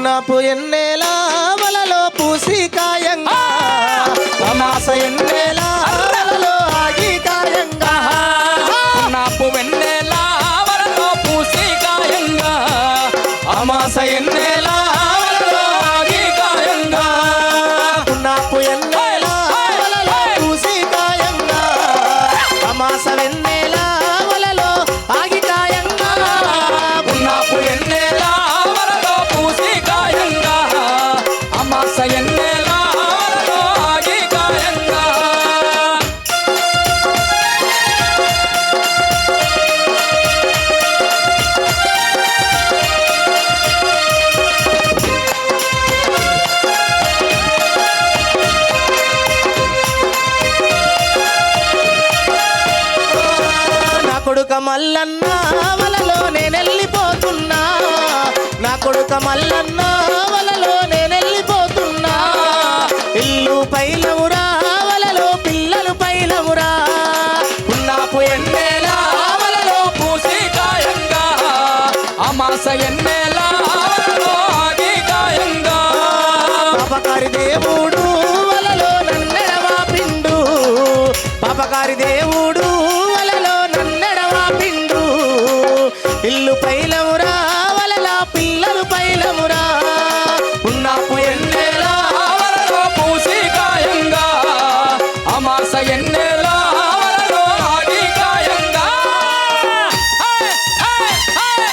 పున్నాపు ఎన్నేల వలలో పూసి కాయంగా అమాస ఎన్నేల వలలో ఆగి కాయంగా పున్నాపు వెన్నెల వలలో పూసి కాయంగా అమాస ఎన్నేల వలలో ఆగి కాయంగా పున్నాపు ఎన్నేల వలలో పూసి కాయంగా అమాస వెన్నెల వలలో ఆగి కాయంగా పున్నాపు ఎన్నేల వలలో పూసి కాయంగా అమాస ఎన్నేల వలలో ఆగి కాయంగా నా కొడుక మల్లన్న వలలో నేనెళ్ళిపోతున్నా నా కొడుక మల్లన్న వలలో నేనెళ్ళిపోతున్నా ఇల్లు పైలమురా వలలో పిల్లలు పైలమురా పున్నాపు ఎన్నేల వలలో పూసి కాయంగా అమాస ఎన్నేల వలలో ఆగి కాయంగా పాపకారి దేవుడు వలలో నన్నెడవా పిండు పాపకారి దేవుడు వలలో నన్నెడవా పిండు ఇల్లు పైలమురా వలల పిల్లలు పైలమురా పున్నాపు ఎన్నేల వలలో పూసి కాయంగా అమాస ఎన్నేల వలలో ఆగి కాయంగా హే, హే, హే.